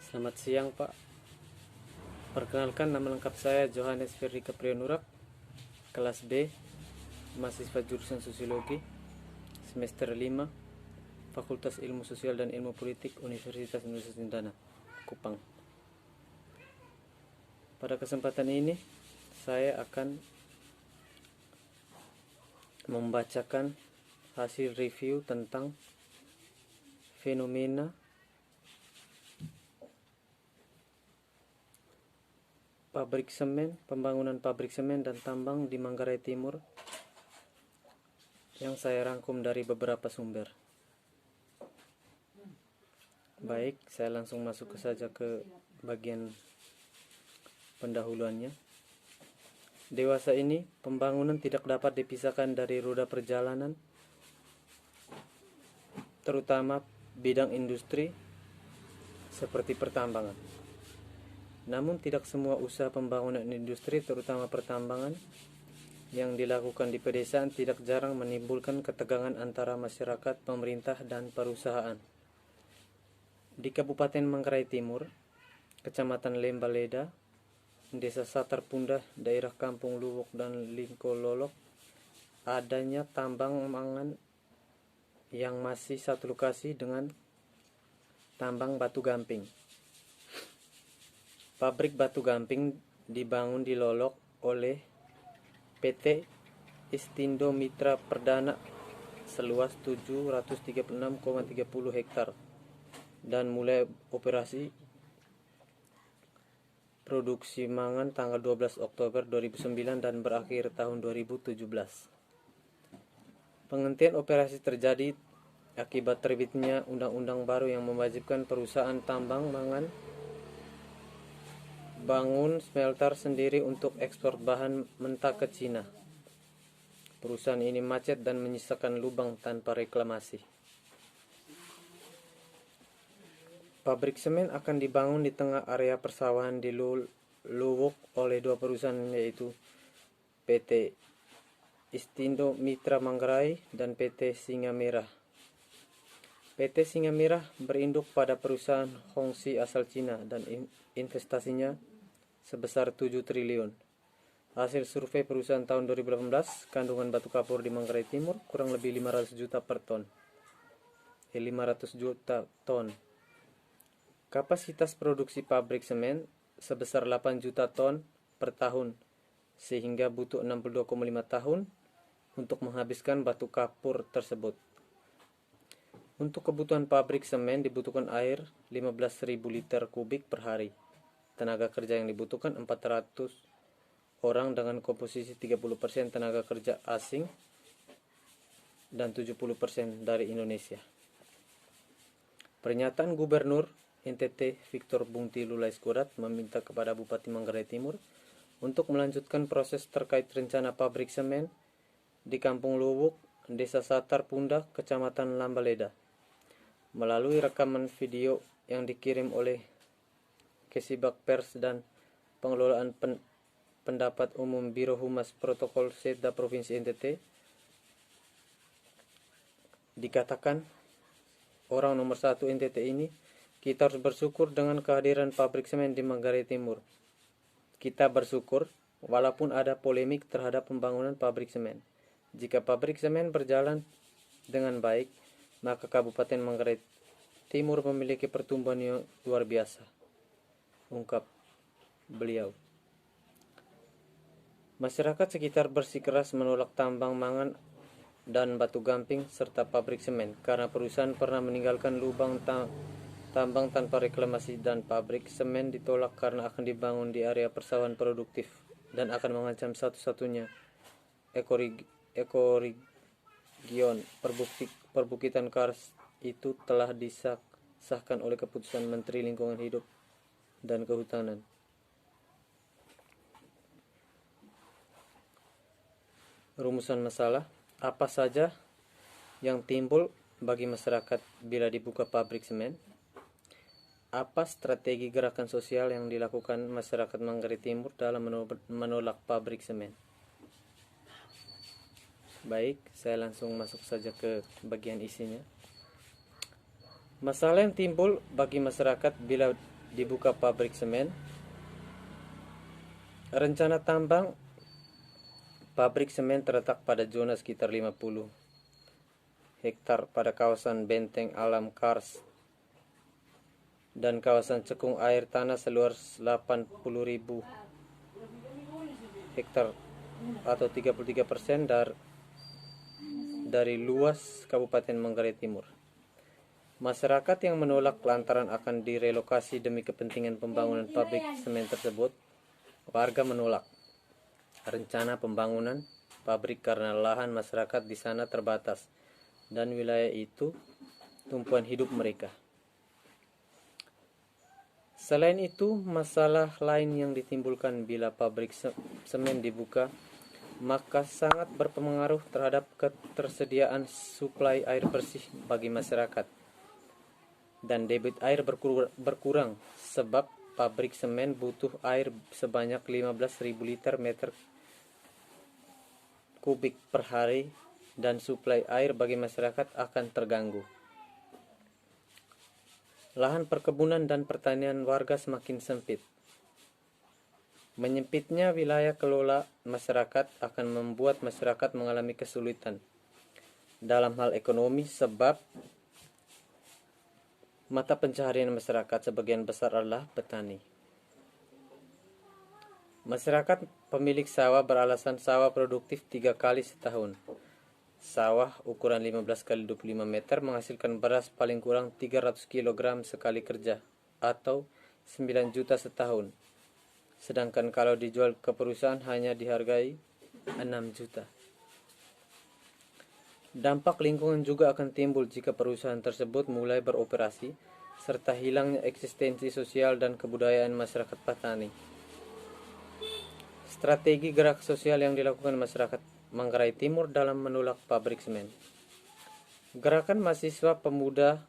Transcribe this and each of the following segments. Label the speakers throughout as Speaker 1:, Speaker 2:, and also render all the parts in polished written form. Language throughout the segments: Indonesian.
Speaker 1: Selamat siang Pak. Perkenalkan, nama lengkap saya Johannes Ferdi Caprionurak, kelas B, mahasiswa jurusan Sosiologi, semester 5, Fakultas Ilmu Sosial dan Ilmu Politik, Universitas Indonesia Cendana, Kupang. Pada kesempatan ini, saya akan membacakan hasil review tentang fenomena pabrik semen, pembangunan pabrik semen dan tambang di Manggarai Timur yang saya rangkum dari beberapa sumber. Baik, saya langsung masuk saja ke bagian pendahuluannya. Dewasa ini, pembangunan tidak dapat dipisahkan dari roda perjalanan, terutama bidang industri seperti pertambangan. Namun tidak semua usaha pembangunan industri, terutama pertambangan, yang dilakukan di pedesaan tidak jarang menimbulkan ketegangan antara masyarakat, pemerintah, dan perusahaan. Di Kabupaten Manggarai Timur, Kecamatan Lembaleda, Desa Satar Pundah, daerah Kampung Luwuk dan Lingko Lolok, adanya tambang mangan yang masih satu lokasi dengan tambang batu gamping. Pabrik batu gamping dibangun di Lolok oleh PT Istindo Mitra Perdana seluas 736,30 hektar dan mulai operasi produksi mangan tanggal 12 Oktober 2009 dan berakhir tahun 2017. Penghentian operasi terjadi akibat terbitnya undang-undang baru yang mewajibkan perusahaan tambang mangan bangun smelter sendiri untuk ekspor bahan mentah ke Cina. Perusahaan ini macet dan menyisakan lubang tanpa reklamasi. Pabrik semen akan dibangun di tengah area persawahan di Luwuk oleh dua perusahaan, yaitu PT Istindo Mitra Manggarai dan PT Singa Merah. PT Singa Merah berinduk pada perusahaan Hongxi asal Cina dan investasinya sebesar 7 triliun. Hasil survei perusahaan tahun 2018, kandungan batu kapur di Manggarai Timur kurang lebih 500 juta per ton. 500 juta ton. Kapasitas produksi pabrik semen sebesar 8 juta ton per tahun, sehingga butuh 62,5 tahun untuk menghabiskan batu kapur tersebut. Untuk kebutuhan pabrik semen dibutuhkan air 15.000 liter kubik per hari. Tenaga kerja yang dibutuhkan 400 orang dengan komposisi 30% tenaga kerja asing dan 70% dari Indonesia. Pernyataan Gubernur NTT Victor Bungti Lulaiskurat meminta kepada Bupati Manggarai Timur untuk melanjutkan proses terkait rencana pabrik semen di Kampung Luwuk, Desa Satar Pundah, Kecamatan Lambaleda. Melalui rekaman video yang dikirim oleh Kesibak Pers dan Pengelolaan Pendapat Umum Biro Humas Protokol Setda Provinsi NTT, dikatakan orang nomor 1 NTT ini, kita harus bersyukur dengan kehadiran pabrik semen di Manggarai Timur. Kita bersyukur walaupun ada polemik terhadap pembangunan pabrik semen. Jika pabrik semen berjalan dengan baik, maka Kabupaten Manggarai Timur memiliki pertumbuhan yang luar biasa, ungkap beliau. Masyarakat sekitar bersikeras menolak tambang mangan dan batu gamping serta pabrik semen karena perusahaan pernah meninggalkan lubang tambang tanpa reklamasi, dan pabrik semen ditolak karena akan dibangun di area persawahan produktif dan akan mengancam satu-satunya ekoregion perbukitan Kars itu telah disahkan oleh keputusan Menteri Lingkungan Hidup dan Kehutanan. Rumusan masalah, apa saja yang timbul bagi masyarakat bila dibuka pabrik semen? Apa strategi gerakan sosial yang dilakukan masyarakat Manggarai Timur dalam menolak pabrik semen? Baik, saya langsung masuk saja ke bagian isinya. Masalah yang timbul bagi masyarakat bila dibuka pabrik semen. Rencana tambang pabrik semen terletak pada zona sekitar 50 hektar pada kawasan Benteng Alam Kars dan kawasan cekung air tanah seluas 80.000 hektar atau 33% dari luas Kabupaten Manggarai Timur. Masyarakat yang menolak lantaran akan direlokasi demi kepentingan pembangunan pabrik semen tersebut. Warga menolak rencana pembangunan pabrik karena lahan masyarakat di sana terbatas dan wilayah itu tumpuan hidup mereka. Selain itu, masalah lain yang ditimbulkan bila pabrik semen dibuka, maka sangat berpengaruh terhadap ketersediaan suplai air bersih bagi masyarakat. Dan debit air berkurang sebab pabrik semen butuh air sebanyak 15.000 liter meter kubik per hari dan suplai air bagi masyarakat akan terganggu. Lahan perkebunan dan pertanian warga semakin sempit. Menyempitnya wilayah kelola masyarakat akan membuat masyarakat mengalami kesulitan dalam hal ekonomi sebab mata pencaharian masyarakat sebagian besar adalah petani. Masyarakat pemilik sawah beralasan sawah produktif 3 kali setahun. Sawah ukuran 15 kali 25 meter menghasilkan beras paling kurang 300 kg sekali kerja atau 9 juta setahun. Sedangkan kalau dijual ke perusahaan hanya dihargai 6 juta. Dampak lingkungan juga akan timbul jika perusahaan tersebut mulai beroperasi serta hilangnya eksistensi sosial dan kebudayaan masyarakat petani. Strategi gerak sosial yang dilakukan masyarakat Manggarai Timur dalam menolak pabrik semen. Gerakan Mahasiswa Pemuda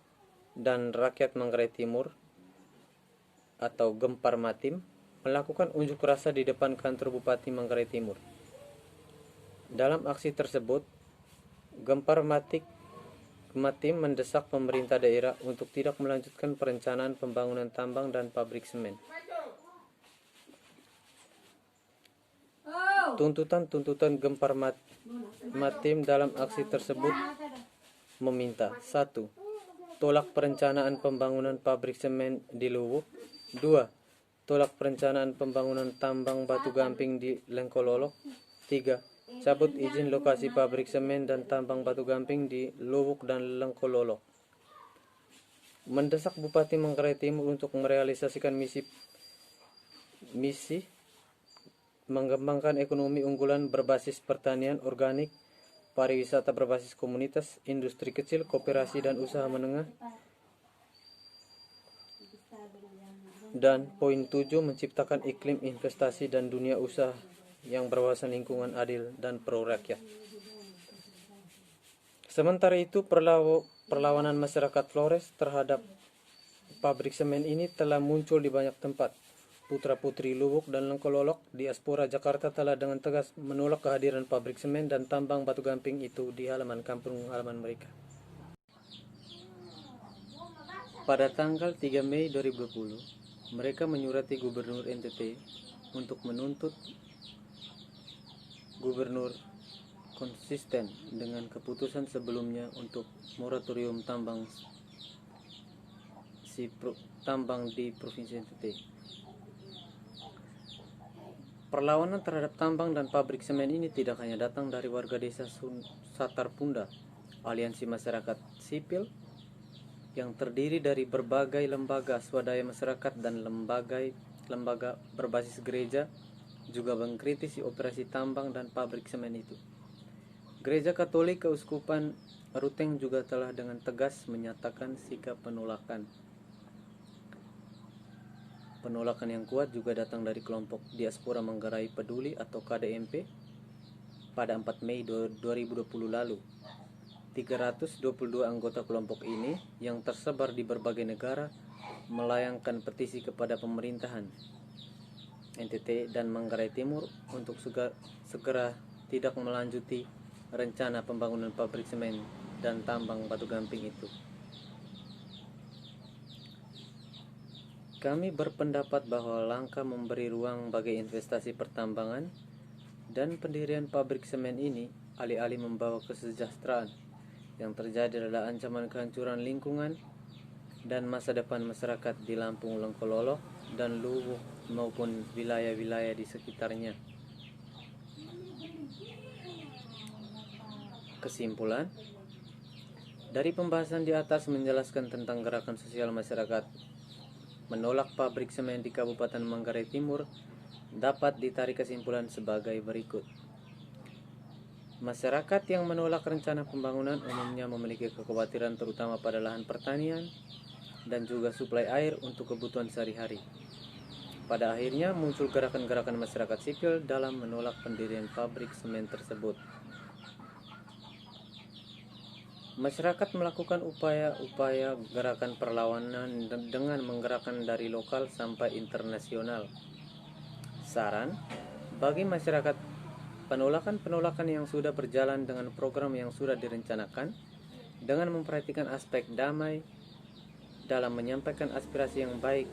Speaker 1: dan Rakyat Manggarai Timur atau Gempar Matim melakukan unjuk rasa di depan kantor Bupati Manggarai Timur. Dalam aksi tersebut, Gempar Matim mendesak pemerintah daerah untuk tidak melanjutkan perencanaan pembangunan tambang dan pabrik semen. Tuntutan Gempar Matim dalam aksi tersebut meminta 1. Tolak perencanaan pembangunan pabrik semen di Luwuk. 2. Tolak perencanaan pembangunan tambang batu gamping di Lengkololok. 3. Cabut izin lokasi pabrik semen dan tambang batu gamping di Luwuk dan Lengkololok. Mendesak Bupati Manggarai Timur untuk merealisasikan misi mengembangkan ekonomi unggulan berbasis pertanian organik, pariwisata berbasis komunitas, industri kecil, koperasi dan usaha menengah. Dan poin 7 menciptakan iklim investasi dan dunia usaha yang berwawasan lingkungan adil dan pro rakyat. Sementara itu, perlawanan masyarakat Flores terhadap pabrik semen ini telah muncul di banyak tempat. Putra-putri Luwuk dan Lengkololok, diaspora Jakarta telah dengan tegas menolak kehadiran pabrik semen dan tambang batu gamping itu di halaman kampung halaman mereka. Pada tanggal 3 Mei 2020, mereka menyurati Gubernur NTT untuk menuntut Gubernur konsisten dengan keputusan sebelumnya untuk moratorium tambang di Provinsi NTT. Perlawanan terhadap tambang dan pabrik semen ini tidak hanya datang dari warga desa Satarpunda, aliansi masyarakat sipil yang terdiri dari berbagai lembaga swadaya masyarakat dan lembaga berbasis gereja juga mengkritisi operasi tambang dan pabrik semen itu. Gereja Katolik Keuskupan Ruteng juga telah dengan tegas menyatakan sikap penolakan. Penolakan yang kuat juga datang dari kelompok Diaspora Manggarai Peduli atau KDMP pada 4 Mei 2020 lalu. 322 anggota kelompok ini yang tersebar di berbagai negara melayangkan petisi kepada pemerintahan NTT dan Manggarai Timur untuk segera tidak melanjuti rencana pembangunan pabrik semen dan tambang batu gamping itu. Kami berpendapat bahwa langkah memberi ruang bagi investasi pertambangan dan pendirian pabrik semen ini alih-alih membawa kesejahteraan, yang terjadi adalah ancaman kehancuran lingkungan dan masa depan masyarakat di Lampung Lengkololo dan Luwuk maupun wilayah-wilayah di sekitarnya. Kesimpulan dari pembahasan di atas menjelaskan tentang gerakan sosial masyarakat menolak pabrik semen di Kabupaten Manggarai Timur dapat ditarik kesimpulan sebagai berikut. Masyarakat yang menolak rencana pembangunan umumnya memiliki kekhawatiran terutama pada lahan pertanian dan juga suplai air untuk kebutuhan sehari-hari. Pada akhirnya muncul gerakan-gerakan masyarakat sipil dalam menolak pendirian pabrik semen tersebut. Masyarakat melakukan upaya-upaya gerakan perlawanan dengan menggerakkan dari lokal sampai internasional. Saran bagi masyarakat, penolakan-penolakan yang sudah berjalan dengan program yang sudah direncanakan dengan memperhatikan aspek damai dalam menyampaikan aspirasi yang baik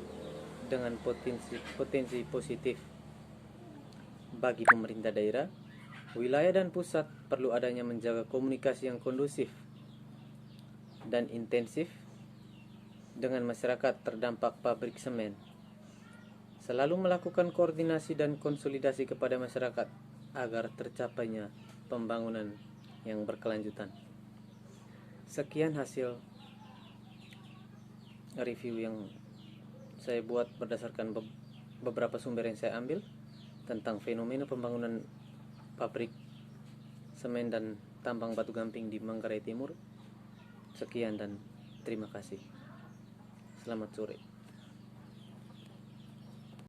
Speaker 1: dengan potensi positif. Bagi pemerintah daerah, wilayah dan pusat perlu adanya menjaga komunikasi yang kondusif dan intensif dengan masyarakat terdampak pabrik semen. Selalu melakukan koordinasi dan konsolidasi kepada masyarakat agar tercapainya pembangunan yang berkelanjutan. Sekian hasil review yang saya buat berdasarkan beberapa sumber yang saya ambil tentang fenomena pembangunan pabrik semen dan tambang batu gamping di Manggarai Timur. Sekian dan terima kasih. Selamat sore.